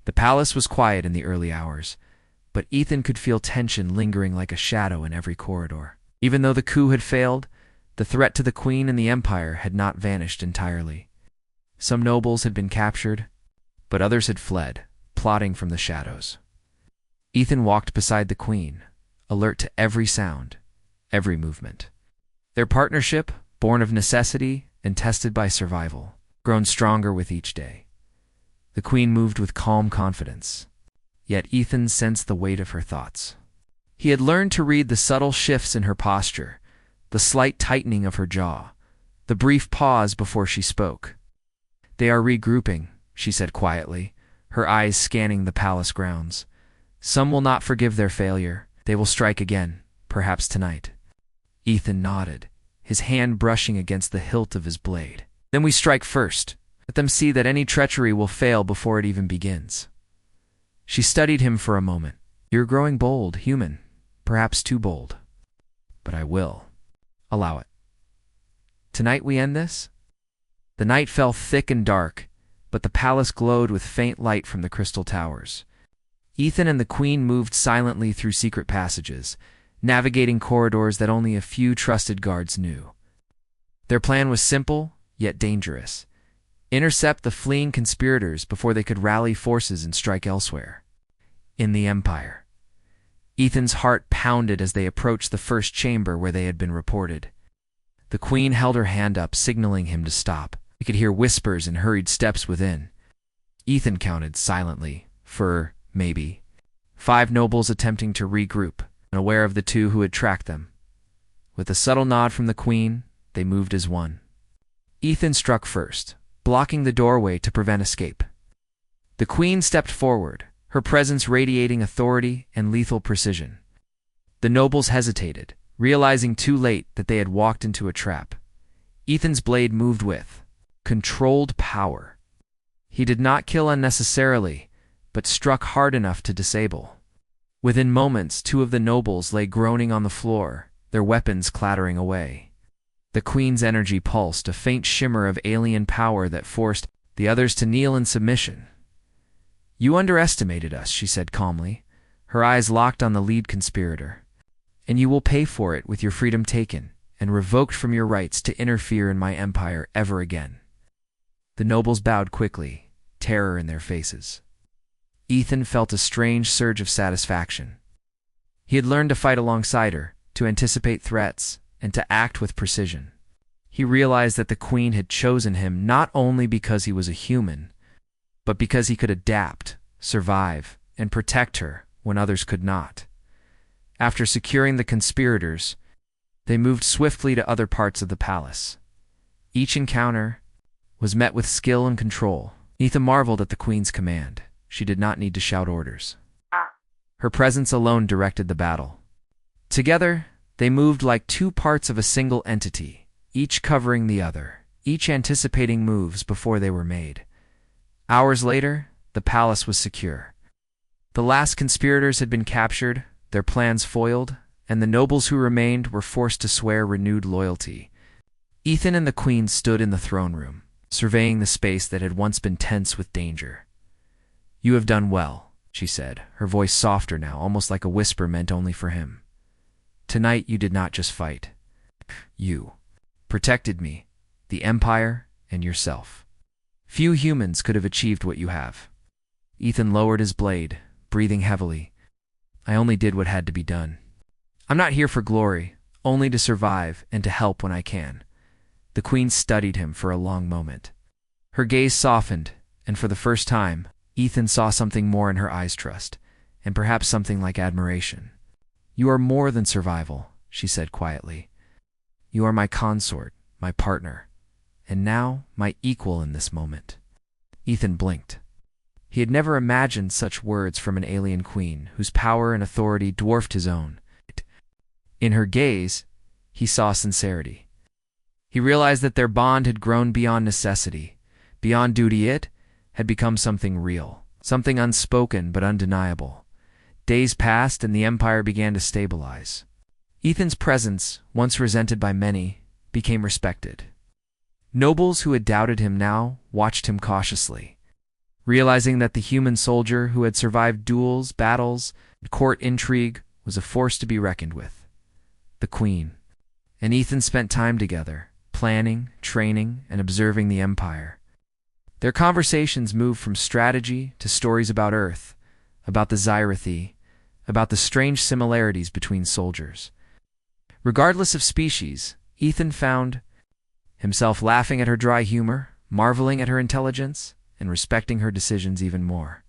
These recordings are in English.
The palace was quiet in the early hours, but Ethan could feel tension lingering like a shadow in every corridor. Even though the coup had failed, the threat to the queen and the empire had not vanished entirely. Some nobles had been captured, but others had fled, plotting from the shadows. Ethan walked beside the queen, alert to every sound, every movement. Their partnership, born of necessity and tested by survival, grown stronger with each day. The queen moved with calm confidence, yet Ethan sensed the weight of her thoughts. He had learned to read the subtle shifts in her posture, the slight tightening of her jaw, the brief pause before she spoke. "They are regrouping," she said quietly, her eyes scanning the palace grounds. "Some will not forgive their failure. They will strike again, perhaps tonight." Ethan nodded, his hand brushing against the hilt of his blade. "Then we strike first. Let them see that any treachery will fail before it even begins." She studied him for a moment. "You're growing bold, human, perhaps too bold. But I will. Allow it. Tonight we end this?" The night fell thick and dark, but the palace glowed with faint light from the crystal towers. Ethan and the queen moved silently through secret passages, navigating corridors that only a few trusted guards knew. Their plan was simple, yet dangerous. Intercept the fleeing conspirators before they could rally forces and strike elsewhere. In the Empire. Ethan's heart pounded as they approached the first chamber where they had been reported. The queen held her hand up, signaling him to stop. He could hear whispers and hurried steps within. Ethan counted silently for, maybe, 5 nobles attempting to regroup, unaware of the 2 who had tracked them. With a subtle nod from the queen, they moved as one. Ethan struck first, blocking the doorway to prevent escape. The queen stepped forward, her presence radiating authority and lethal precision. The nobles hesitated, realizing too late that they had walked into a trap. Ethan's blade moved with controlled power. He did not kill unnecessarily, but struck hard enough to disable. Within moments, 2 of the nobles lay groaning on the floor, their weapons clattering away. The queen's energy pulsed, a faint shimmer of alien power that forced the others to kneel in submission. "You underestimated us," she said calmly, her eyes locked on the lead conspirator. "And you will pay for it with your freedom taken and revoked from your rights to interfere in my empire ever again." The nobles bowed quickly, terror in their faces. Ethan felt a strange surge of satisfaction. He had learned to fight alongside her, to anticipate threats, and to act with precision. He realized that the queen had chosen him not only because he was a human, but because he could adapt, survive, and protect her when others could not. After securing the conspirators, they moved swiftly to other parts of the palace. Each encounter was met with skill and control. Ethan marveled at the queen's command. She did not need to shout orders. Her presence alone directed the battle. Together, they moved like 2 parts of a single entity, each covering the other, each anticipating moves before they were made. Hours later, the palace was secure. The last conspirators had been captured, their plans foiled, and the nobles who remained were forced to swear renewed loyalty. Ethan and the queen stood in the throne room, surveying the space that had once been tense with danger. "You have done well," she said, her voice softer now, almost like a whisper meant only for him. "Tonight you did not just fight. You protected me, the Empire, and yourself. Few humans could have achieved what you have." Ethan lowered his blade, breathing heavily. "I only did what had to be done. I'm not here for glory, only to survive and to help when I can." The queen studied him for a long moment. Her gaze softened, and for the first time, Ethan saw something more in her eyes, trust, and perhaps something like admiration. "You are more than survival," she said quietly. "You are my consort, my partner, and now my equal in this moment." Ethan blinked. He had never imagined such words from an alien queen whose power and authority dwarfed his own. In her gaze, he saw sincerity. He realized that their bond had grown beyond necessity, beyond duty. It had become something real, something unspoken but undeniable. Days passed and the empire began to stabilize. Ethan's presence, once resented by many, became respected. Nobles who had doubted him now watched him cautiously. realizing that the human soldier who had survived duels, battles, and court intrigue was a force to be reckoned with. The Queen and Ethan spent time together, planning, training, and observing the Empire. Their conversations moved from strategy to stories about Earth, about the Scifi, about the strange similarities between soldiers. Regardless of species, Ethan found himself laughing at her dry humor, marveling at her intelligence, and respecting her decisions even more.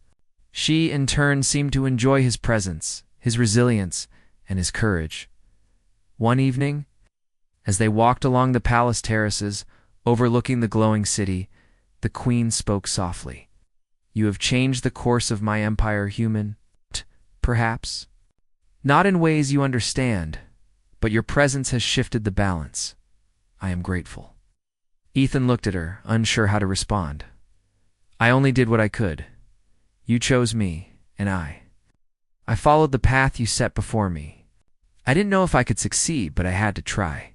She, in turn, seemed to enjoy his presence, his resilience, and his courage. One evening, as they walked along the palace terraces, overlooking the glowing city, the Queen spoke softly. "You have changed the course of my empire, human, perhaps? Not in ways you understand, but your presence has shifted the balance. I am grateful." Ethan looked at her, unsure how to respond. "I only did what I could. You chose me, and I followed the path you set before me. I didn't know if I could succeed, but I had to try."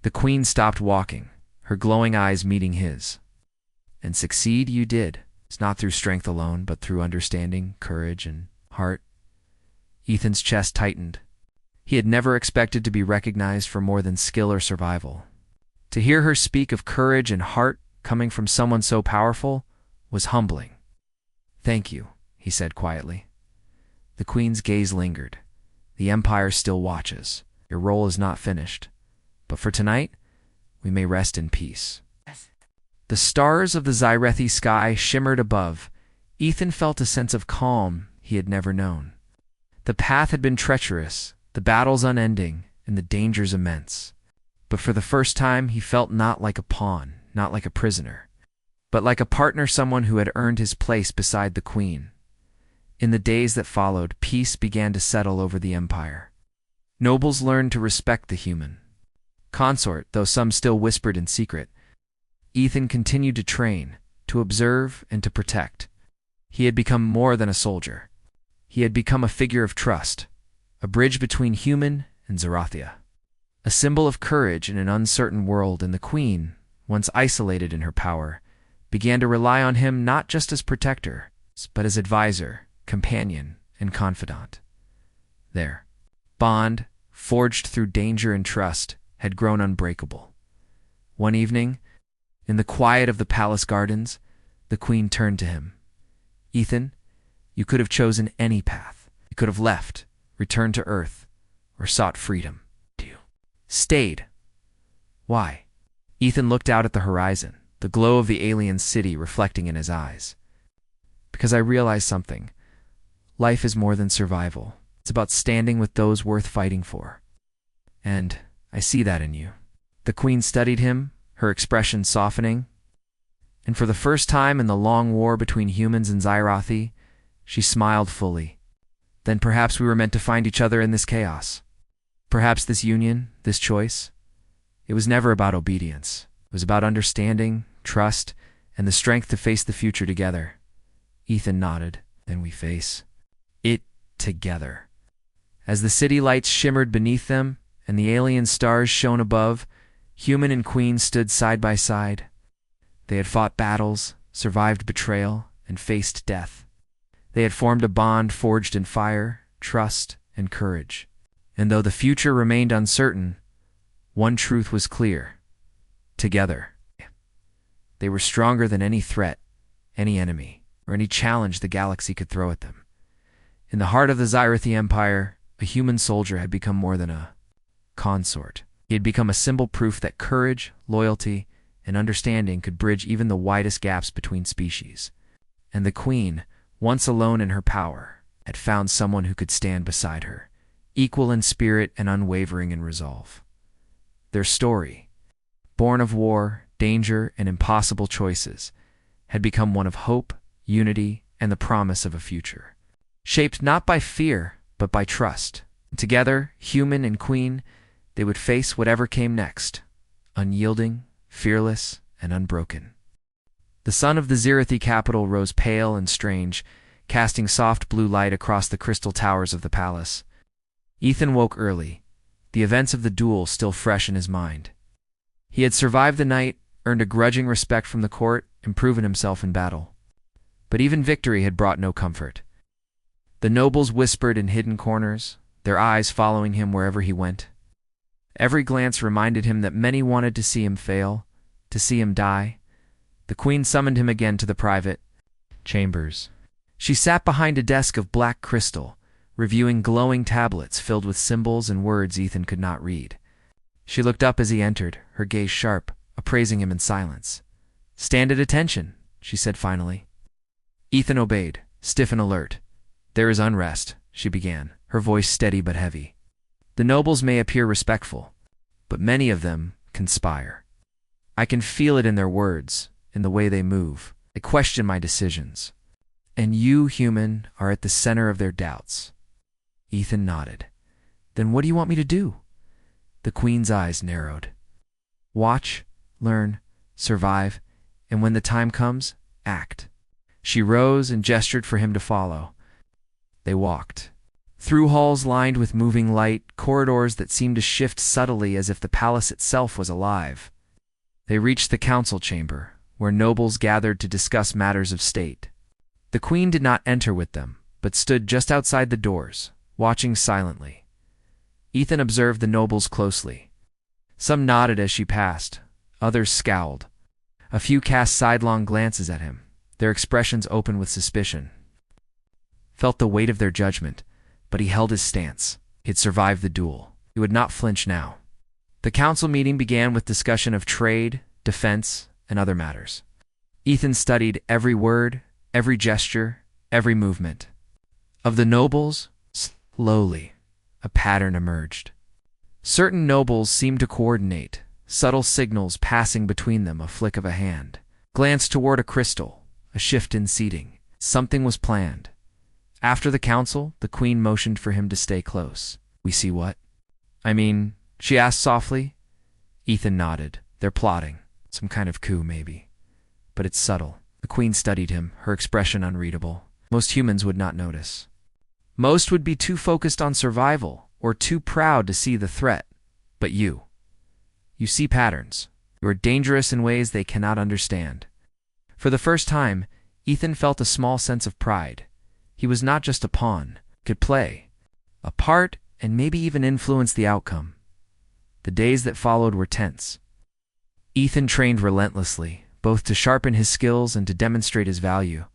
The Queen stopped walking, her glowing eyes meeting his. "And succeed you did. It's not through strength alone, but through understanding, courage, and heart." Ethan's chest tightened. He had never expected to be recognized for more than skill or survival. To hear her speak of courage and heart coming from someone so powerful was humbling. "Thank you," he said quietly. The Queen's gaze lingered. "The Empire still watches. Your role is not finished. But for tonight, we may rest in peace." The stars of the Scifi sky shimmered above. Ethan felt a sense of calm he had never known. The path had been treacherous, the battles unending, and the dangers immense. But for the first time, he felt not like a pawn, not like a prisoner, but like a partner, someone who had earned his place beside the Queen. In the days that followed, peace began to settle over the Empire. Nobles learned to respect the human consort, though some still whispered in secret. Ethan continued to train, to observe, and to protect. He had become more than a soldier. He had become a figure of trust, a bridge between human and Zarathia, a symbol of courage in an uncertain world, and the Queen, once isolated in her power, began to rely on him not just as protector, but as advisor, companion, and confidant. Their bond, forged through danger and trust, had grown unbreakable. One evening, in the quiet of the palace gardens, the Queen turned to him. "Ethan, you could have chosen any path. You could have left, returned to Earth, or sought freedom. You stayed. Why?" Ethan looked out at the horizon, the glow of the alien city reflecting in his eyes. "Because I realized something. Life is more than survival. It's about standing with those worth fighting for. And I see that in you." The Queen studied him, her expression softening. And for the first time in the long war between humans and Scifi, she smiled fully. "Then perhaps we were meant to find each other in this chaos. Perhaps this union, this choice. It was never about obedience. It was about understanding, trust, and the strength to face the future together." Ethan nodded. "Then we face it together." As the city lights shimmered beneath them and the alien stars shone above, human and Queen stood side by side. They had fought battles, survived betrayal, and faced death. They had formed a bond forged in fire, trust, and courage. And though the future remained uncertain, one truth was clear. Together, they were stronger than any threat, any enemy, or any challenge the galaxy could throw at them. In the heart of the Scifi Empire, a human soldier had become more than a consort. He had become a symbol proof that courage, loyalty, and understanding could bridge even the widest gaps between species. And the Queen, once alone in her power, had found someone who could stand beside her, equal in spirit and unwavering in resolve. Their story, born of war, danger, and impossible choices, had become one of hope, unity, and the promise of a future, shaped not by fear, but by trust. And together, human and Queen, they would face whatever came next, unyielding, fearless, and unbroken. The sun of the Scifi capital rose pale and strange, casting soft blue light across the crystal towers of the palace. Ethan woke early, the events of the duel still fresh in his mind. He had survived the night, earned a grudging respect from the court, and proven himself in battle. But even victory had brought no comfort. The nobles whispered in hidden corners, their eyes following him wherever he went. Every glance reminded him that many wanted to see him fail, to see him die. The queen summoned him again to the private chambers. She sat behind a desk of black crystal, reviewing glowing tablets filled with symbols and words Ethan could not read. She looked up as he entered, her gaze sharp, appraising him in silence. "Stand at attention," she said finally. Ethan obeyed, stiff and alert. "There is unrest," she began, her voice steady but heavy. "The nobles may appear respectful, but many of them conspire. I can feel it in their words, in the way they move. They question my decisions. And you, human, are at the center of their doubts." Ethan nodded. "Then what do you want me to do?" The queen's eyes narrowed. "Watch, learn, survive, and when the time comes, act." She rose and gestured for him to follow. They walked. Through halls lined with moving light, corridors that seemed to shift subtly as if the palace itself was alive. They reached the council chamber, where nobles gathered to discuss matters of state. The queen did not enter with them, but stood just outside the doors, watching silently. Ethan observed the nobles closely. Some nodded as she passed, others scowled. A few cast sidelong glances at him, their expressions open with suspicion. Felt the weight of their judgment, but he held his stance. He had survived the duel. He would not flinch now. The council meeting began with discussion of trade, defense, and other matters. Ethan studied every word, every gesture, every movement. Of the nobles, slowly, a pattern emerged. Certain nobles seemed to coordinate, subtle signals passing between them, a flick of a hand. Glance toward a crystal, a shift in seating. Something was planned. After the council, the queen motioned for him to stay close. "We see what?" "I mean," she asked softly. Ethan nodded. "They're plotting. Some kind of coup, maybe. But it's subtle." The queen studied him, her expression unreadable. Most humans would not notice. Most would be too focused on survival, or too proud to see the threat. But you see patterns. You are dangerous in ways they cannot understand. For the first time, Ethan felt a small sense of pride. He was not just a pawn, could play a part and maybe even influence the outcome. The days that followed were tense. Ethan trained relentlessly, both to sharpen his skills and to demonstrate his value.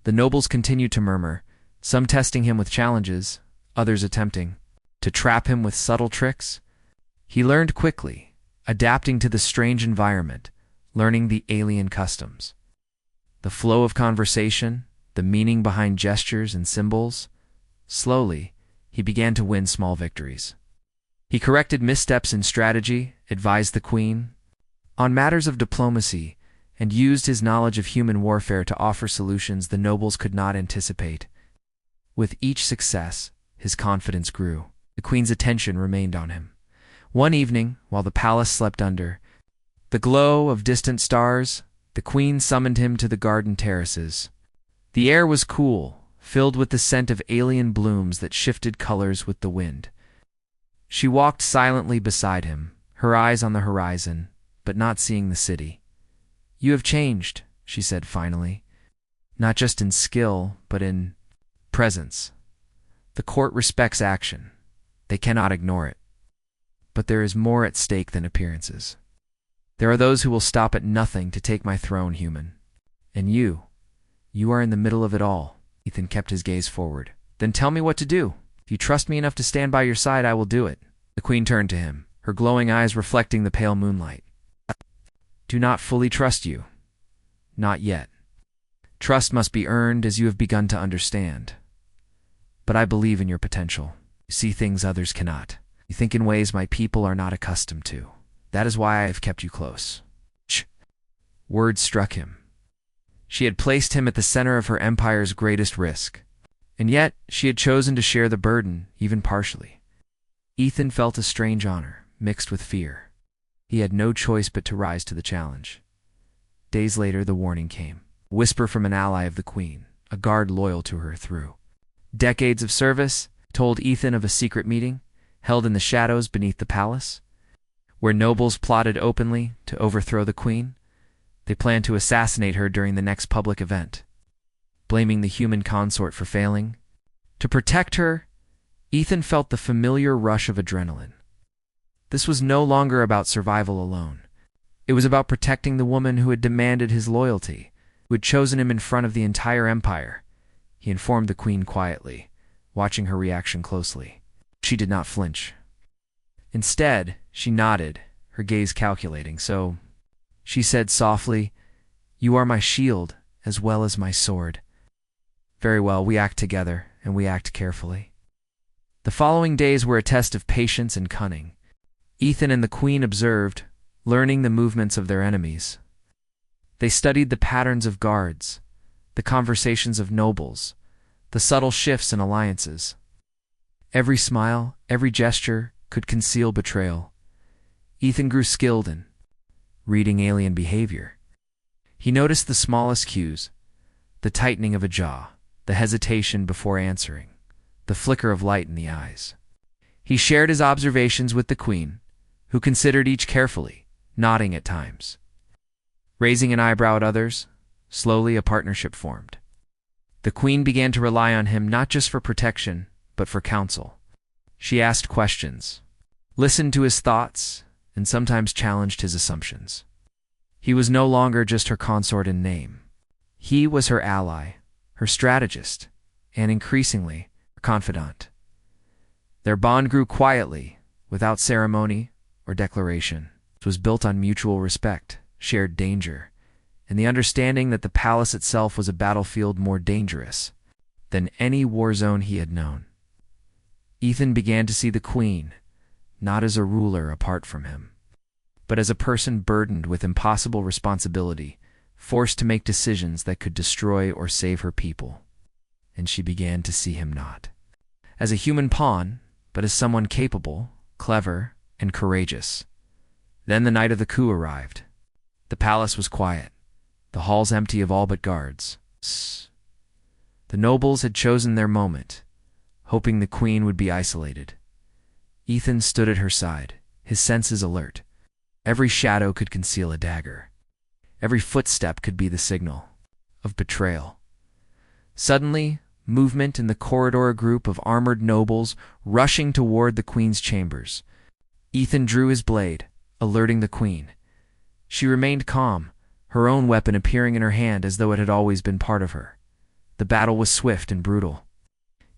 The nobles continued to murmur, some testing him with challenges, others attempting to trap him with subtle tricks. He learned quickly, adapting to the strange environment, learning the alien customs. The flow of conversation, the meaning behind gestures and symbols. Slowly, he began to win small victories. He corrected missteps in strategy, advised the queen on matters of diplomacy, and used his knowledge of human warfare to offer solutions the nobles could not anticipate. With each success, his confidence grew. The queen's attention remained on him. One evening, while the palace slept under the glow of distant stars, the queen summoned him to the garden terraces. The air was cool, filled with the scent of alien blooms that shifted colors with the wind. She walked silently beside him, her eyes on the horizon, but not seeing the city. "You have changed," she said finally. "Not just in skill, but in presence. The court respects action. They cannot ignore it. But there is more at stake than appearances. There are those who will stop at nothing to take my throne, human. And you are in the middle of it all." Ethan kept his gaze forward. "Then tell me what to do. If you trust me enough to stand by your side, I will do it." The queen turned to him, her glowing eyes reflecting the pale moonlight. "Do not fully trust you. Not yet. Trust must be earned, as you have begun to understand. But I believe in your potential. You see things others cannot. You think in ways my people are not accustomed to. That is why I have kept you close." Shh. Words struck him. She had placed him at the center of her empire's greatest risk, and yet she had chosen to share the burden, even partially. Ethan felt a strange honor, mixed with fear. He had no choice but to rise to the challenge. Days later, the warning came. A whisper from an ally of the queen, a guard loyal to her through decades of service, told Ethan of a secret meeting, held in the shadows beneath the palace, where nobles plotted openly to overthrow the queen. They planned to assassinate her during the next public event. blaming the human consort for failing. To protect her, Ethan felt the familiar rush of adrenaline. This was no longer about survival alone. It was about protecting the woman who had demanded his loyalty, who had chosen him in front of the entire empire. He informed the queen quietly, watching her reaction closely. She did not flinch. Instead, she nodded, her gaze calculating. So, she said softly, "You are my shield as well as my sword." "Very well, we act together, and we act carefully." The following days were a test of patience and cunning. Ethan and the queen observed, learning the movements of their enemies. They studied the patterns of guards, the conversations of nobles, the subtle shifts in alliances. Every smile, every gesture could conceal betrayal. Ethan grew skilled in reading alien behavior. He noticed the smallest cues, the tightening of a jaw, the hesitation before answering, the flicker of light in the eyes. He shared his observations with the queen, who considered each carefully, nodding at times. Raising an eyebrow at others, slowly a partnership formed. The queen began to rely on him not just for protection, but for counsel. She asked questions, listened to his thoughts, and sometimes challenged his assumptions. He was no longer just her consort in name. He was her ally, her strategist, and increasingly, her confidant. Their bond grew quietly, without ceremony or declaration. It was built on mutual respect, shared danger, and the understanding that the palace itself was a battlefield more dangerous than any war zone he had known. Ethan began to see the queen, not as a ruler apart from him, but as a person burdened with impossible responsibility, forced to make decisions that could destroy or save her people. And she began to see him not as a human pawn, but as someone capable, clever, and courageous. Then the night of the coup arrived. The palace was quiet, the halls empty of all but guards. The nobles had chosen their moment, hoping the queen would be isolated. Ethan stood at her side, his senses alert. Every shadow could conceal a dagger. Every footstep could be the signal of betrayal. Suddenly, movement in the corridor, a group of armored nobles rushing toward the queen's chambers. Ethan drew his blade, alerting the queen. She remained calm, her own weapon appearing in her hand as though it had always been part of her. The battle was swift and brutal.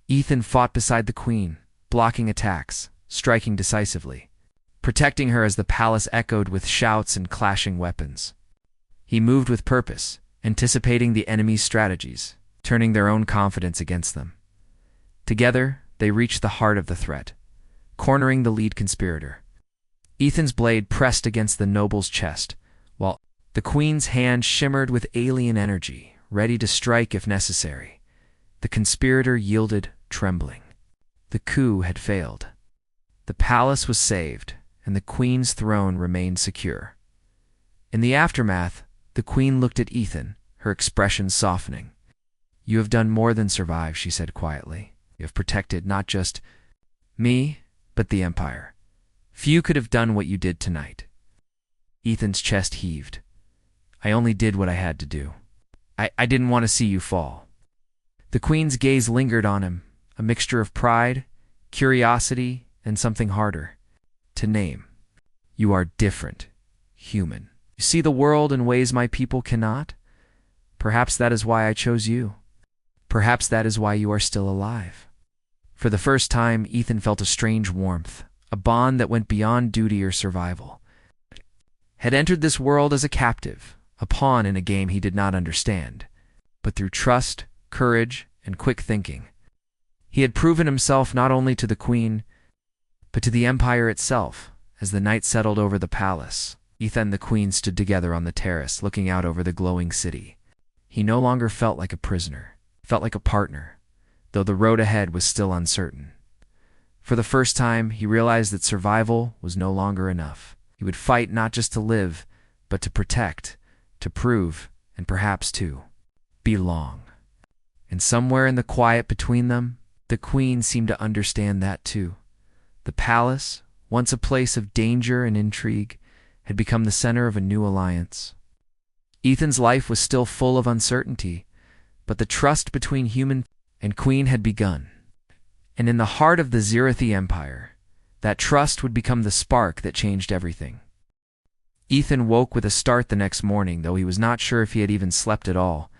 Ethan fought beside the queen, blocking attacks, striking decisively, protecting her as the palace echoed with shouts and clashing weapons. He moved with purpose, anticipating the enemy's strategies, turning their own confidence against them. Together, they reached the heart of the threat, cornering the lead conspirator. Ethan's blade pressed against the noble's chest, while the queen's hand shimmered with alien energy, ready to strike if necessary. The conspirator yielded, trembling. The coup had failed. The palace was saved, and the queen's throne remained secure. In the aftermath, the queen looked at Ethan, her expression softening. "You have done more than survive," she said quietly. "You have protected not just me, but the empire. Few could have done what you did tonight." Ethan's chest heaved. "I only did what I had to do. I didn't want to see you fall." The queen's gaze lingered on him, a mixture of pride, curiosity, and something harder to name. "You are different, human. You see the world in ways my people cannot. Perhaps that is why I chose you. Perhaps that is why you are still alive." For the first time, Ethan felt a strange warmth, a bond that went beyond duty or survival. Had entered this world as a captive, a pawn in a game he did not understand, but through trust, courage, and quick thinking. He had proven himself not only to the queen, but to the empire itself. As the night settled over the palace, Ethan and the queen stood together on the terrace, looking out over the glowing city. He no longer felt like a prisoner, felt like a partner, though the road ahead was still uncertain. For the first time, he realized that survival was no longer enough. He would fight not just to live, but to protect, to prove, and perhaps to belong. And somewhere in the quiet between them, the queen seemed to understand that too. The palace, once a place of danger and intrigue, had become the center of a new alliance. Ethan's life was still full of uncertainty, but the trust between human and queen had begun. And in the heart of the Zirithi Empire, that trust would become the spark that changed everything. Ethan woke with a start the next morning, though he was not sure if he had even slept at all.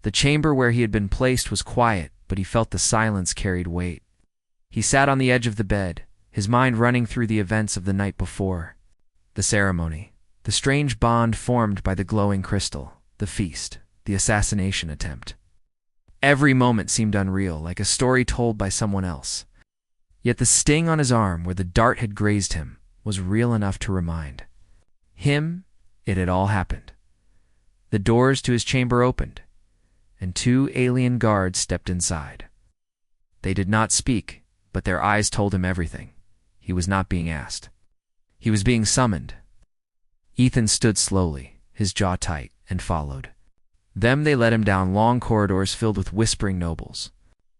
The chamber where he had been placed was quiet, but he felt the silence carried weight. He sat on the edge of the bed, his mind running through the events of the night before. The ceremony, the strange bond formed by the glowing crystal, the feast, the assassination attempt. Every moment seemed unreal, like a story told by someone else. Yet the sting on his arm where the dart had grazed him was real enough to remind him it had all happened. The doors to his chamber opened, and 2 alien guards stepped inside. They did not speak, but their eyes told him everything. He was not being asked. He was being summoned. Ethan stood slowly, his jaw tight, and followed. They led him down long corridors filled with whispering nobles.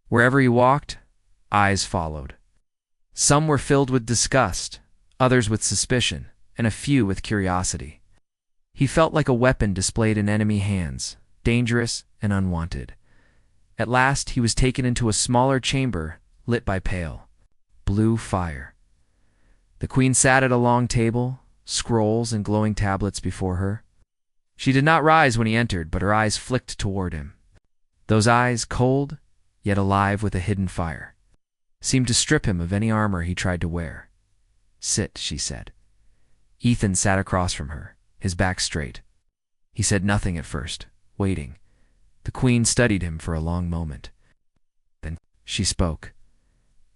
Wherever he walked, eyes followed. Some were filled with disgust, others with suspicion, and a few with curiosity. He felt like a weapon displayed in enemy hands, dangerous and unwanted. At last he was taken into a smaller chamber lit by pale blue fire. The queen sat at a long table, scrolls and glowing tablets before her. She did not rise when he entered, but her eyes flicked toward him. Those eyes, cold, yet alive with a hidden fire, seemed to strip him of any armor he tried to wear. "Sit," she said. Ethan sat across from her, his back straight. He said nothing at first, waiting. The queen studied him for a long moment. Then she spoke.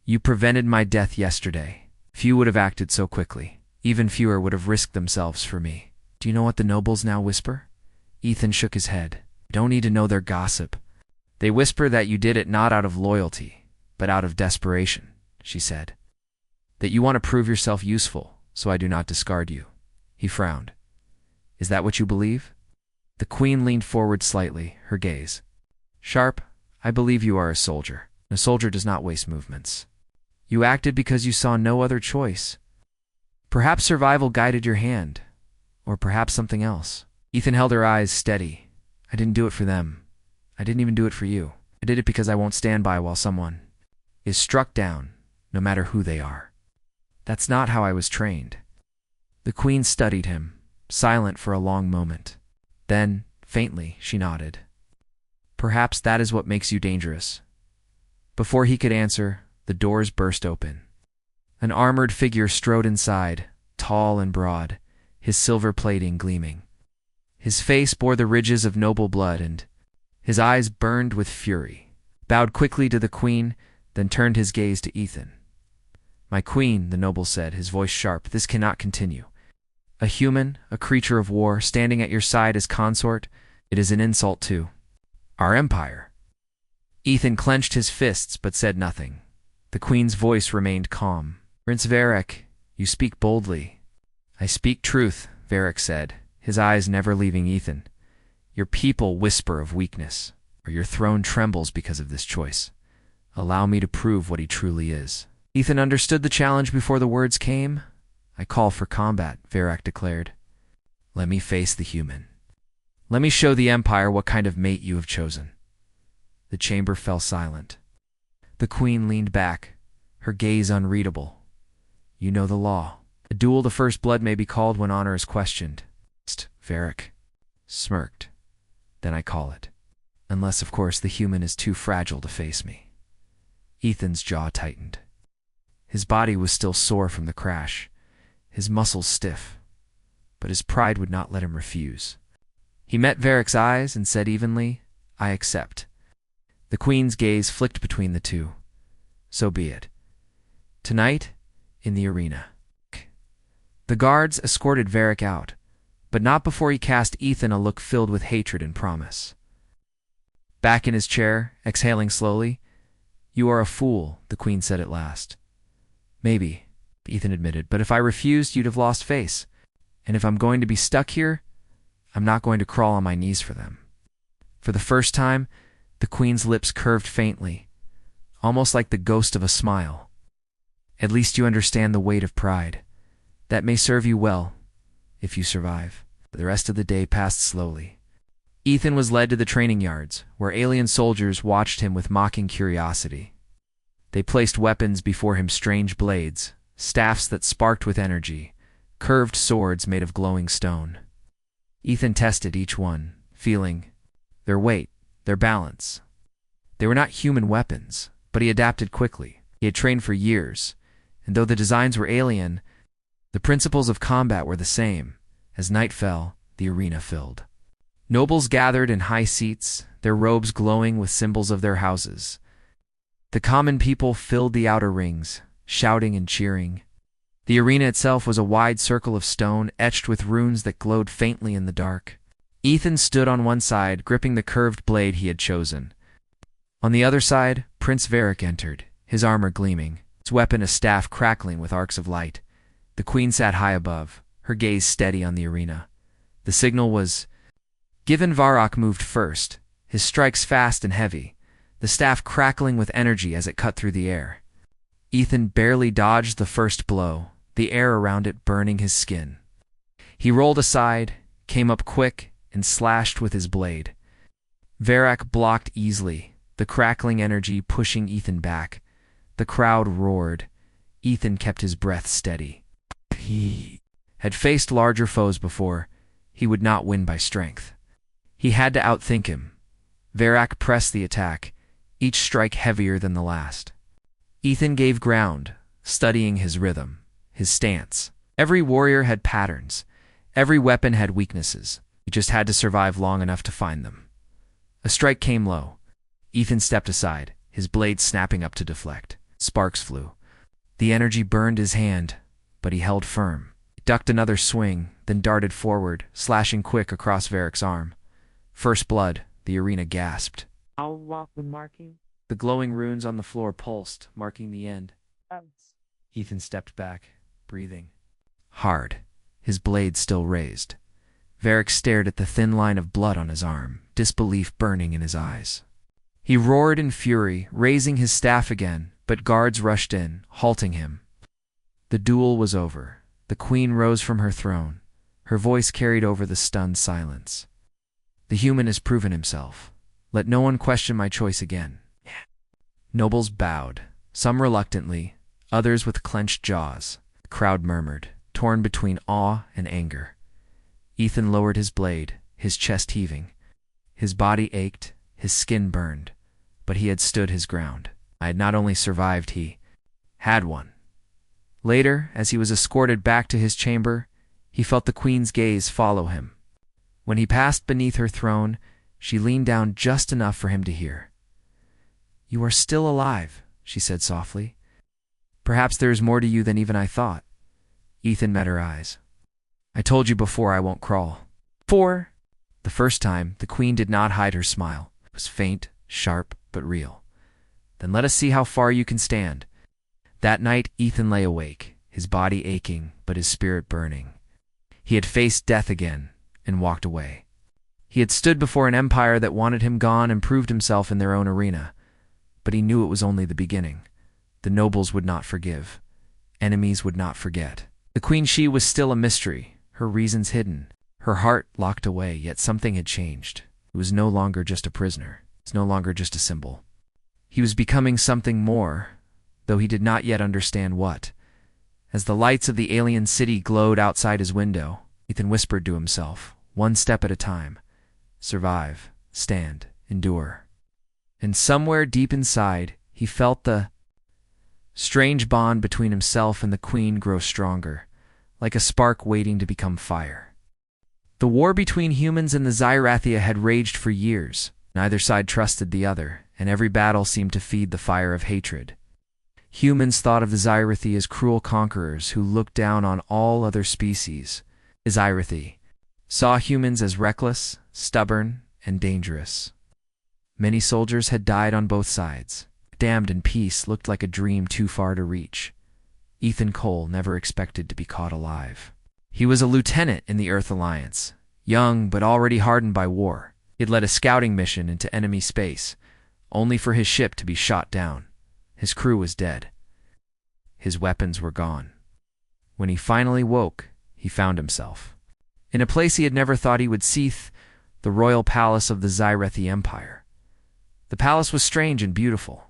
"You prevented my death yesterday. Few would have acted so quickly. Even fewer would have risked themselves for me. Do you know what the nobles now whisper?" Ethan shook his head. "You don't need to know their gossip. They whisper that you did it not out of loyalty, but out of desperation," she said. "That you want to prove yourself useful, so I do not discard you." He frowned. "Is that what you believe?" The queen leaned forward slightly, her gaze sharp. "I believe you are a soldier. A soldier does not waste movements. You acted because you saw no other choice. Perhaps survival guided your hand, or perhaps something else." Ethan held her eyes steady. "I didn't do it for them. I didn't even do it for you. I did it because I won't stand by while someone is struck down, no matter who they are. That's not how I was trained." The queen studied him, silent for a long moment. Then, faintly, she nodded. "Perhaps that is what makes you dangerous." Before he could answer, the doors burst open. An armored figure strode inside, tall and broad, his silver plating gleaming. His face bore the ridges of noble blood, and his eyes burned with fury. Bowed quickly to the queen, then turned his gaze to Ethan. "My queen," the noble said, his voice sharp, "this cannot continue. A human, a creature of war, standing at your side as consort, it is an insult to our empire." Ethan clenched his fists but said nothing. The queen's voice remained calm. "Prince Varric, you speak boldly." "I speak truth," Varric said, his eyes never leaving Ethan. "Your people whisper of weakness, or your throne trembles because of this choice. Allow me to prove what he truly is." Ethan understood the challenge before the words came. "I call for combat," Varric declared. "Let me face the human. Let me show the Empire what kind of mate you have chosen." The chamber fell silent. The queen leaned back, her gaze unreadable. "You know the law. A duel to first blood may be called when honor is questioned." Varric smirked. "Then I call it. Unless, of course, the human is too fragile to face me." Ethan's jaw tightened. His body was still sore from the crash, his muscles stiff, but his pride would not let him refuse. He met Varric's eyes and said evenly, "I accept." The queen's gaze flicked between the two. "So be it. Tonight, in the arena." The guards escorted Varric out, but not before he cast Ethan a look filled with hatred and promise. Back in his chair, exhaling slowly, "You are a fool," the queen said at last. "Maybe," Ethan admitted, "but if I refused, you'd have lost face. And if I'm going to be stuck here, I'm not going to crawl on my knees for them." For the first time, the queen's lips curved faintly, almost like the ghost of a smile. "At least you understand the weight of pride. That may serve you well, if you survive." The rest of the day passed slowly. Ethan was led to the training yards, where alien soldiers watched him with mocking curiosity. They placed weapons before him, strange blades, staffs that sparked with energy, curved swords made of glowing stone. Ethan tested each one, feeling their weight, their balance. They were not human weapons, but he adapted quickly. He had trained for years, and though the designs were alien, the principles of combat were the same. As night fell, the arena filled. Nobles gathered in high seats, their robes glowing with symbols of their houses. The common people filled the outer rings, shouting and cheering. The arena itself was a wide circle of stone etched with runes that glowed faintly in the dark. Ethan stood on one side, gripping the curved blade he had chosen. On the other side, Prince Varric entered, his armor gleaming, his weapon a staff crackling with arcs of light. The queen sat high above, her gaze steady on the arena. The signal was given. Varrock moved first, his strikes fast and heavy, the staff crackling with energy as it cut through the air. Ethan barely dodged the first blow, the air around it burning his skin. He rolled aside, came up quick, and slashed with his blade. Varric blocked easily, the crackling energy pushing Ethan back. The crowd roared. Ethan kept his breath steady. He had faced larger foes before. He would not win by strength. He had to outthink him. Varric pressed the attack, each strike heavier than the last. Ethan gave ground, studying his rhythm, his stance. Every warrior had patterns. Every weapon had weaknesses. He just had to survive long enough to find them. A strike came low. Ethan stepped aside, his blade snapping up to deflect. Sparks flew. The energy burned his hand, but he held firm. He ducked another swing, then darted forward, slashing quick across Varric's arm. First blood, the arena gasped. The glowing runes on the floor pulsed, marking the end. Ethan stepped back, breathing hard, his blade still raised. Varric stared at the thin line of blood on his arm, disbelief burning in his eyes. He roared in fury, raising his staff again, but guards rushed in, halting him. The duel was over. The queen rose from her throne. Her voice carried over the stunned silence. The human has proven himself. Let no one question my choice again. Nobles bowed, some reluctantly, others with clenched jaws. The crowd murmured, torn between awe and anger. Ethan lowered his blade, his chest heaving. His body ached, his skin burned, but he had stood his ground. I had not only survived, he had won. Later, as he was escorted back to his chamber, he felt the queen's gaze follow him. When he passed beneath her throne, she leaned down just enough for him to hear. "You are still alive," she said softly. "Perhaps there is more to you than even I thought." Ethan met her eyes. "I told you before I won't crawl." "For?" The first time, the queen did not hide her smile. It was faint, sharp, but real. "Then let us see how far you can stand." That night, Ethan lay awake, his body aching, but his spirit burning. He had faced death again, and walked away. He had stood before an empire that wanted him gone and proved himself in their own arena. But he knew it was only the beginning. The nobles would not forgive. Enemies would not forget. The queen, she was still a mystery, her reasons hidden, her heart locked away, yet something had changed. He was no longer just a prisoner. He was no longer just a symbol. He was becoming something more, though he did not yet understand what. As the lights of the alien city glowed outside his window, Ethan whispered to himself, one step at a time. Survive, stand, endure. And somewhere deep inside, he felt the strange bond between himself and the queen grow stronger, like a spark waiting to become fire. The war between humans and the Zyrathia had raged for years. Neither side trusted the other, and every battle seemed to feed the fire of hatred. Humans thought of the Zyrathi as cruel conquerors who looked down on all other species. The Zyrathi saw humans as reckless, stubborn, and dangerous. Many soldiers had died on both sides. Damned in peace looked like a dream too far to reach. Ethan Cole never expected to be caught alive. He was a lieutenant in the Earth Alliance, young but already hardened by war. He had led a scouting mission into enemy space, only for his ship to be shot down. His crew was dead. His weapons were gone. When he finally woke, he found himself in a place he had never thought he would see. The the royal palace of the Scifi Empire. The palace was strange and beautiful.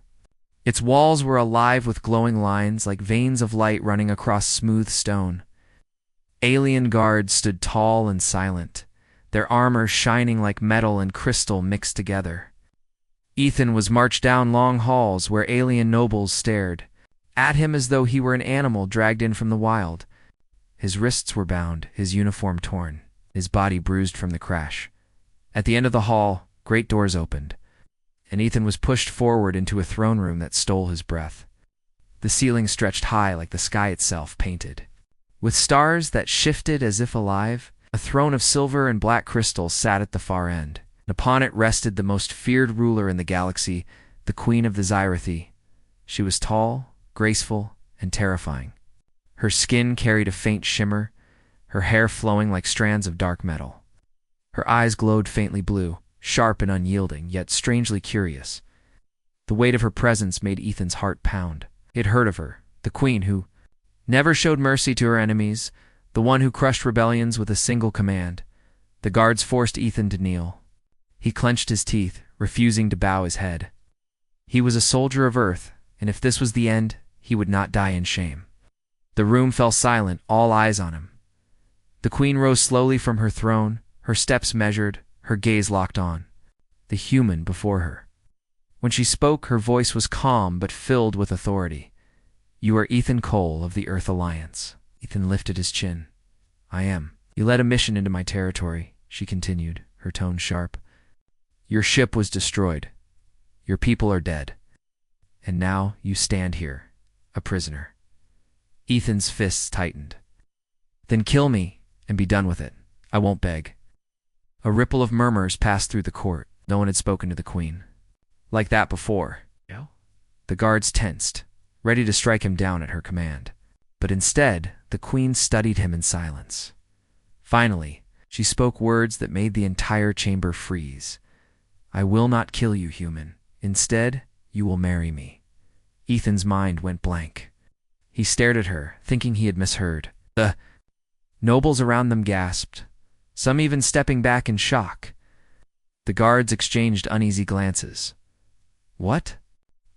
Its walls were alive with glowing lines like veins of light running across smooth stone. Alien guards stood tall and silent, their armor shining like metal and crystal mixed together. Ethan was marched down long halls where alien nobles stared at him as though he were an animal dragged in from the wild. His wrists were bound, his uniform torn, his body bruised from the crash. At the end of the hall, great doors opened, and Ethan was pushed forward into a throne room that stole his breath. The ceiling stretched high like the sky itself painted. With stars that shifted as if alive, a throne of silver and black crystal sat at the far end. Upon it rested the most feared ruler in the galaxy, the Queen of the Scifi. She was tall, graceful, and terrifying. Her skin carried a faint shimmer, her hair flowing like strands of dark metal. Her eyes glowed faintly blue, sharp and unyielding, yet strangely curious. The weight of her presence made Ethan's heart pound. He had heard of her, the queen who never showed mercy to her enemies, the one who crushed rebellions with a single command. The guards forced Ethan to kneel. He clenched his teeth, refusing to bow his head. He was a soldier of Earth, and if this was the end, he would not die in shame. The room fell silent, all eyes on him. The queen rose slowly from her throne, her steps measured, her gaze locked on the human before her. When she spoke, her voice was calm but filled with authority. "You are Ethan Cole of the Earth Alliance." Ethan lifted his chin. "I am. You led a mission into my territory," she continued, her tone sharp. "Your ship was destroyed. Your people are dead. And now you stand here, a prisoner." Ethan's fists tightened. "Then kill me and be done with it. I won't beg." A ripple of murmurs passed through the court. No one had spoken to the queen like that before. The guards tensed, ready to strike him down at her command. But instead, the queen studied him in silence. Finally, she spoke words that made the entire chamber freeze. "I will not kill you, human. Instead, you will marry me." Ethan's mind went blank. He stared at her, thinking he had misheard. The nobles around them gasped, some even stepping back in shock. The guards exchanged uneasy glances. "What?"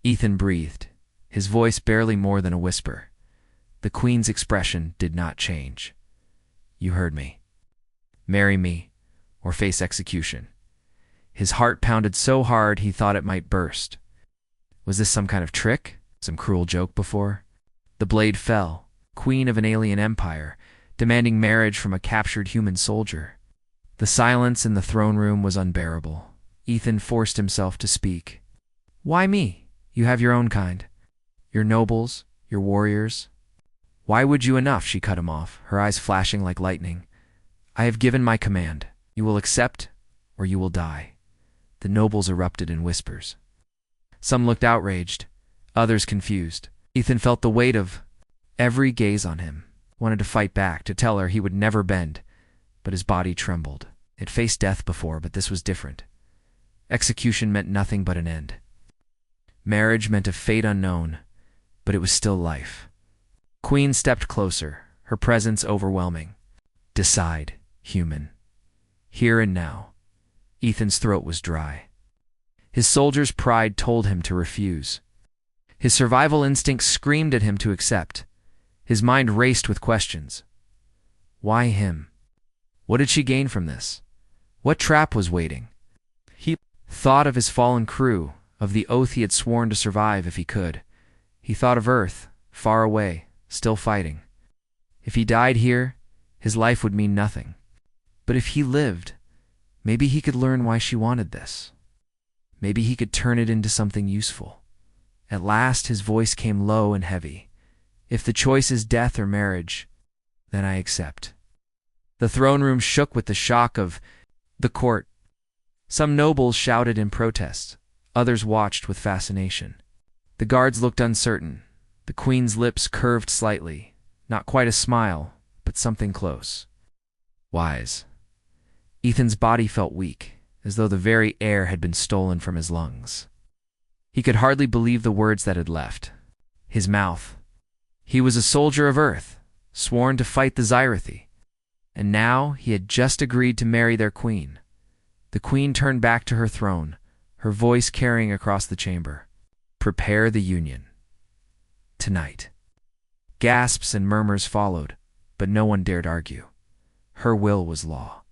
Ethan breathed, his voice barely more than a whisper. The queen's expression did not change. "You heard me. Marry me, or face execution." His heart pounded so hard he thought it might burst. Was this some kind of trick? Some cruel joke before? The blade fell, queen of an alien empire, demanding marriage from a captured human soldier. The silence in the throne room was unbearable. Ethan forced himself to speak. "Why me? You have your own kind. Your nobles, your warriors." "Why would you enough?" She cut him off, her eyes flashing like lightning. "I have given my command. You will accept, or you will die." The nobles erupted in whispers. Some looked outraged, others confused. Ethan felt the weight of every gaze on him, wanted to fight back, to tell her he would never bend, but his body trembled. It faced death before, but this was different. Execution meant nothing but an end. Marriage meant a fate unknown, but it was still life. Queen stepped closer, her presence overwhelming. "Decide, human. Here and now." Ethan's throat was dry. His soldier's pride told him to refuse. His survival instinct screamed at him to accept. His mind raced with questions. Why him? What did she gain from this? What trap was waiting? He thought of his fallen crew, of the oath he had sworn to survive if he could. He thought of Earth, far away, still fighting. If he died here, his life would mean nothing. But if he lived, maybe he could learn why she wanted this. Maybe he could turn it into something useful. At last his voice came low and heavy. "If the choice is death or marriage, then I accept." The throne room shook with the shock of the court. Some nobles shouted in protest. Others watched with fascination. The guards looked uncertain. The queen's lips curved slightly. Not quite a smile, but something close. "Wise." Ethan's body felt weak, as though the very air had been stolen from his lungs. He could hardly believe the words that had left his mouth. He was a soldier of Earth, sworn to fight the Scifi, and now he had just agreed to marry their queen. The queen turned back to her throne, her voice carrying across the chamber. "Prepare the union. Tonight." Gasps and murmurs followed, but no one dared argue. Her will was law.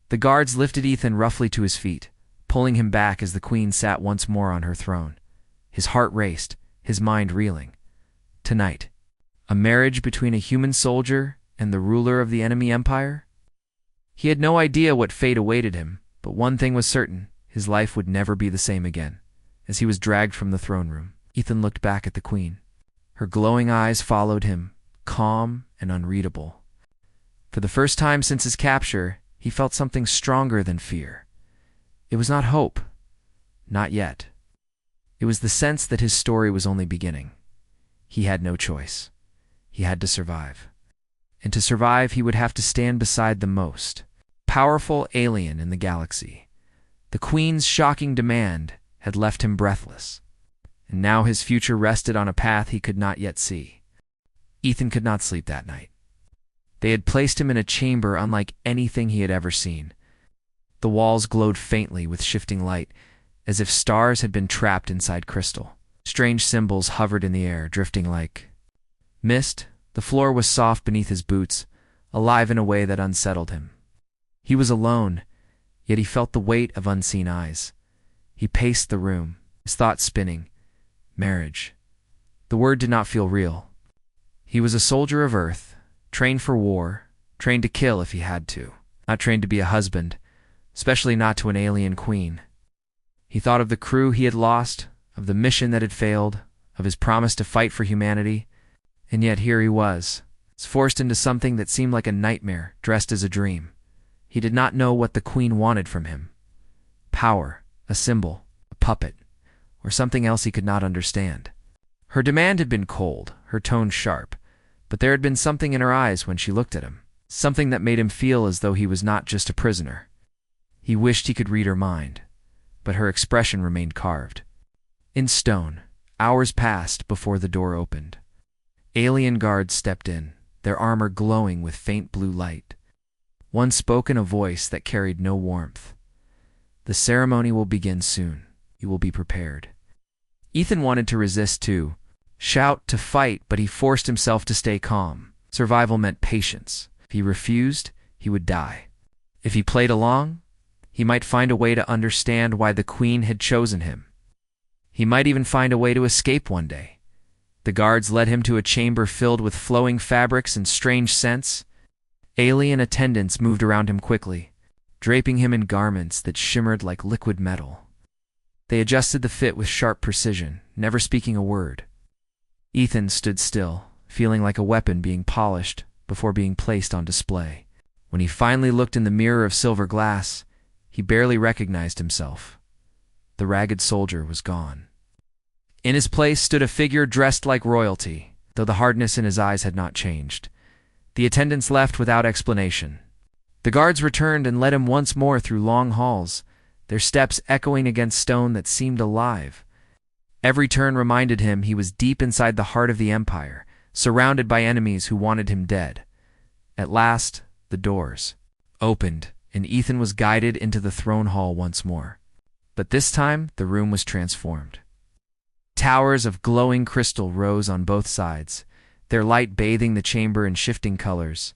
The guards lifted Ethan roughly to his feet, pulling him back as the queen sat once more on her throne. His heart raced, his mind reeling. Tonight, a marriage between a human soldier and the ruler of the enemy empire? He had no idea what fate awaited him, but one thing was certain: his life would never be the same again. As he was dragged from the throne room, Ethan looked back at the queen. Her glowing eyes followed him, calm and unreadable. For the first time since his capture, he felt something stronger than fear. It was not hope. Not yet. It was the sense that his story was only beginning. He had no choice. He had to survive. And to survive, he would have to stand beside the most powerful alien in the galaxy. The Queen's shocking demand had left him breathless, and now his future rested on a path he could not yet see. Ethan could not sleep that night. They had placed him in a chamber unlike anything he had ever seen. The walls glowed faintly with shifting light, as if stars had been trapped inside crystal. Strange symbols hovered in the air, drifting like mist. The floor was soft beneath his boots, alive in a way that unsettled him. He was alone, yet he felt the weight of unseen eyes. He paced the room, his thoughts spinning. Marriage. The word did not feel real. He was a soldier of Earth, trained for war, trained to kill if he had to, not trained to be a husband, especially not to an alien queen. He thought of the crew he had lost, of the mission that had failed, of his promise to fight for humanity, and yet here he was, forced into something that seemed like a nightmare dressed as a dream. He did not know what the queen wanted from him. Power, a symbol, a puppet, or something else he could not understand. Her demand had been cold, her tone sharp, but there had been something in her eyes when she looked at him, something that made him feel as though he was not just a prisoner. He wished he could read her mind, but her expression remained carved. In stone, hours passed before the door opened. Alien guards stepped in, their armor glowing with faint blue light. One spoke in a voice that carried no warmth. "The ceremony will begin soon. You will be prepared." Ethan wanted to resist too, shout, to fight, but he forced himself to stay calm. Survival meant patience. If he refused, he would die. If he played along, he might find a way to understand why the queen had chosen him. He might even find a way to escape one day. The guards led him to a chamber filled with flowing fabrics and strange scents. Alien attendants moved around him quickly, draping him in garments that shimmered like liquid metal. They adjusted the fit with sharp precision, never speaking a word. Ethan stood still, feeling like a weapon being polished before being placed on display. When he finally looked in the mirror of silver glass, he barely recognized himself. The ragged soldier was gone. In his place stood a figure dressed like royalty, though the hardness in his eyes had not changed. The attendants left without explanation. The guards returned and led him once more through long halls, their steps echoing against stone that seemed alive. Every turn reminded him he was deep inside the heart of the Empire, surrounded by enemies who wanted him dead. At last, the doors opened, and Ethan was guided into the throne hall once more. But this time, the room was transformed. Towers of glowing crystal rose on both sides, their light bathing the chamber in shifting colors.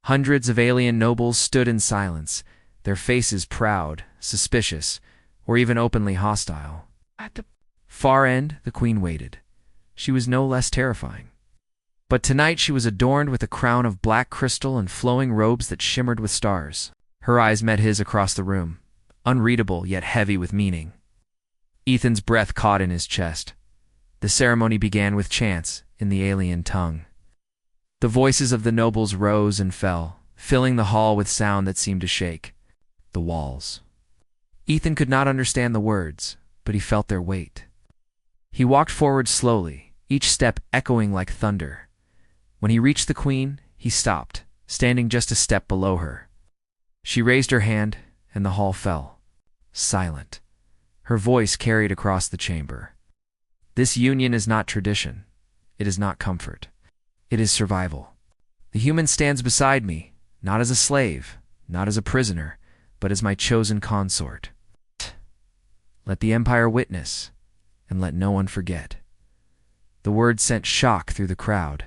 Hundreds of alien nobles stood in silence, their faces proud, suspicious, or even openly hostile. At the far end, the queen waited. She was no less terrifying. But tonight she was adorned with a crown of black crystal and flowing robes that shimmered with stars. Her eyes met his across the room, unreadable yet heavy with meaning. Ethan's breath caught in his chest. The ceremony began with chants in the alien tongue. The voices of the nobles rose and fell, filling the hall with sound that seemed to shake the walls. Ethan could not understand the words, but he felt their weight. He walked forward slowly, each step echoing like thunder. When he reached the queen, he stopped, standing just a step below her. She raised her hand, and the hall fell, silent. Her voice carried across the chamber. "This union is not tradition. It is not comfort. It is survival. The human stands beside me, not as a slave, not as a prisoner, but but as my chosen consort. Let the Empire witness, and let no one forget." The words sent shock through the crowd.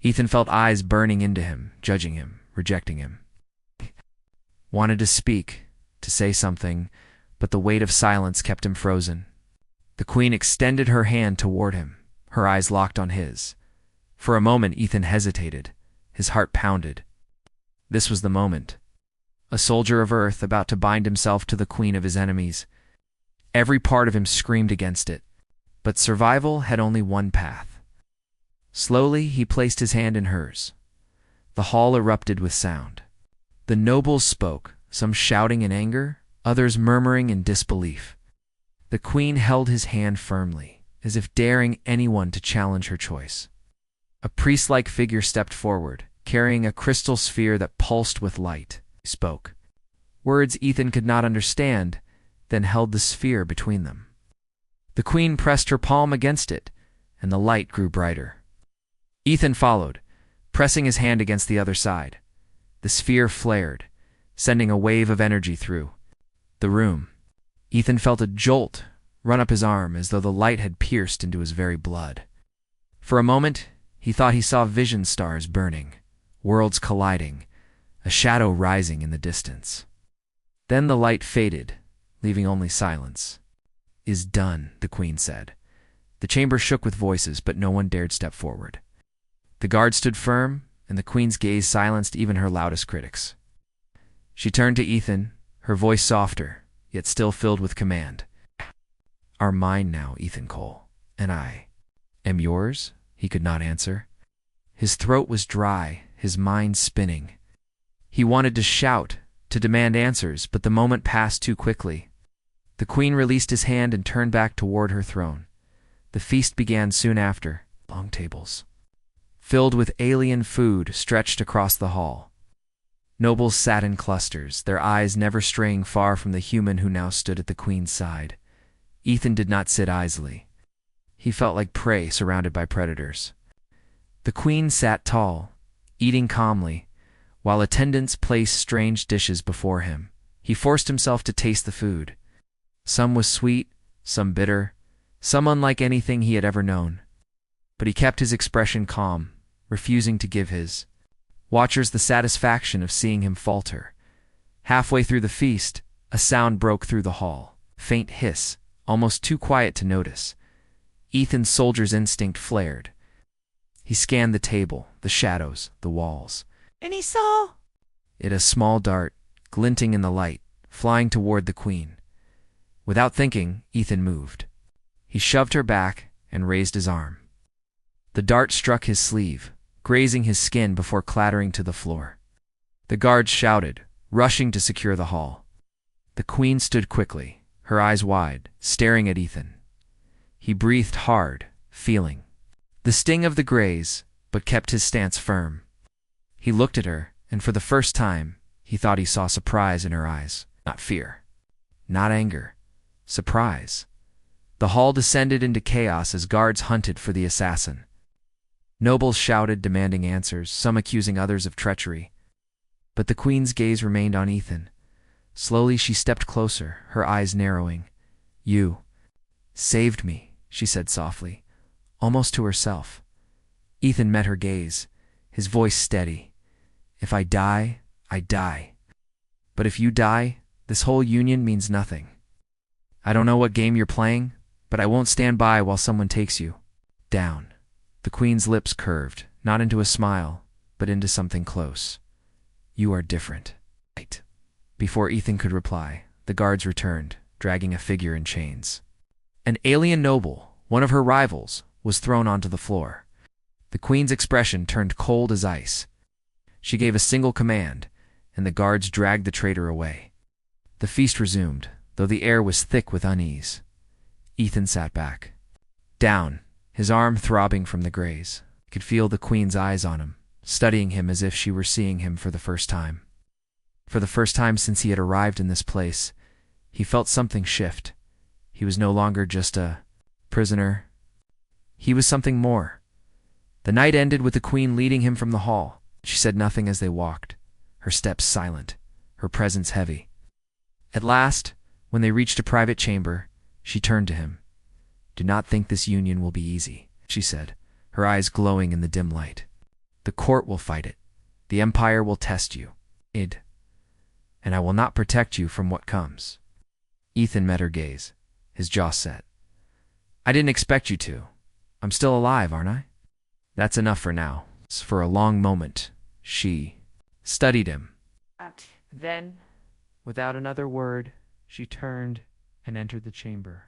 Ethan felt eyes burning into him, judging him, rejecting him. Wanted to speak, to say something, but the weight of silence kept him frozen. The Queen extended her hand toward him, her eyes locked on his. For a moment, Ethan hesitated. His heart pounded. This was the moment. A soldier of Earth about to bind himself to the queen of his enemies. Every part of him screamed against it. But survival had only one path. Slowly, he placed his hand in hers. The hall erupted with sound. The nobles spoke, some shouting in anger, others murmuring in disbelief. The queen held his hand firmly, as if daring anyone to challenge her choice. A priest-like figure stepped forward, carrying a crystal sphere that pulsed with light. He spoke. Words Ethan could not understand, then held the sphere between them. The queen pressed her palm against it, and the light grew brighter. Ethan followed, pressing his hand against the other side. The sphere flared, sending a wave of energy through the room. Ethan felt a jolt run up his arm as though the light had pierced into his very blood. For a moment, he thought he saw vision stars burning, worlds colliding, a shadow rising in the distance. Then the light faded, leaving only silence. "Is done," the queen said. The chamber shook with voices, but no one dared step forward. The guard stood firm, and the queen's gaze silenced even her loudest critics. She turned to Ethan, her voice softer, yet still filled with command. "Are mine now, Ethan Cole, and I am yours?" He could not answer. His throat was dry, his mind spinning. He wanted to shout, to demand answers, but the moment passed too quickly. The queen released his hand and turned back toward her throne. The feast began soon after. Long tables, filled with alien food, stretched across the hall. Nobles sat in clusters, their eyes never straying far from the human who now stood at the queen's side. Ethan did not sit easily. He felt like prey surrounded by predators. The queen sat tall, eating calmly, while attendants placed strange dishes before him. He forced himself to taste the food. Some was sweet, some bitter, some unlike anything he had ever known. But he kept his expression calm, refusing to give his watchers the satisfaction of seeing him falter. Halfway through the feast, a sound broke through the hall. Faint hiss, almost too quiet to notice. Ethan's soldier's instinct flared. He scanned the table, the shadows, the walls. And he saw it, a small dart, glinting in the light, flying toward the queen. Without thinking, Ethan moved. He shoved her back and raised his arm. The dart struck his sleeve, grazing his skin before clattering to the floor. The guards shouted, rushing to secure the hall. The queen stood quickly, her eyes wide, staring at Ethan. He breathed hard, feeling the sting of the graze, but kept his stance firm. He looked at her, and for the first time, he thought he saw surprise in her eyes. Not fear, not anger, surprise. The hall descended into chaos as guards hunted for the assassin. Nobles shouted, demanding answers, some accusing others of treachery. But the queen's gaze remained on Ethan. Slowly she stepped closer, her eyes narrowing. "You saved me," she said softly, almost to herself. Ethan met her gaze, his voice steady. "If I die, I die. But if you die, this whole union means nothing. I don't know what game you're playing, but I won't stand by while someone takes you down." The queen's lips curved, not into a smile, but into something close. "You are different." Right. Before Ethan could reply, the guards returned, dragging a figure in chains. An alien noble, one of her rivals, was thrown onto the floor. The queen's expression turned cold as ice. She gave a single command, and the guards dragged the traitor away. The feast resumed, though the air was thick with unease. Ethan sat back. Down, his arm throbbing from the graze. He could feel the queen's eyes on him, studying him as if she were seeing him for the first time. For the first time since he had arrived in this place, he felt something shift. He was no longer just a prisoner. He was something more. The night ended with the queen leading him from the hall. She said nothing as they walked, her steps silent, her presence heavy. At last, when they reached a private chamber, she turned to him. "Do not think this union will be easy," she said, her eyes glowing in the dim light. "The court will fight it. The Empire will test you. And I will not protect you from what comes." Ethan met her gaze, his jaw set. "I didn't expect you to. I'm still alive, aren't I?" "That's enough for now." For a long moment, she studied him. Then, without another word, she turned and entered the chamber.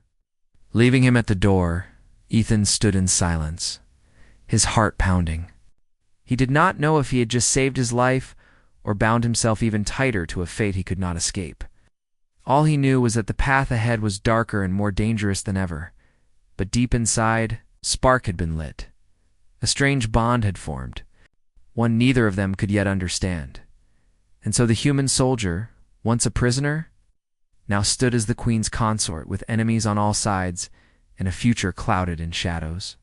Leaving him at the door, Ethan stood in silence, his heart pounding. He did not know if he had just saved his life or bound himself even tighter to a fate he could not escape. All he knew was that the path ahead was darker and more dangerous than ever, but deep inside, a spark had been lit. A strange bond had formed, one neither of them could yet understand. And so the human soldier, once a prisoner, now stood as the Queen's consort with enemies on all sides and a future clouded in shadows.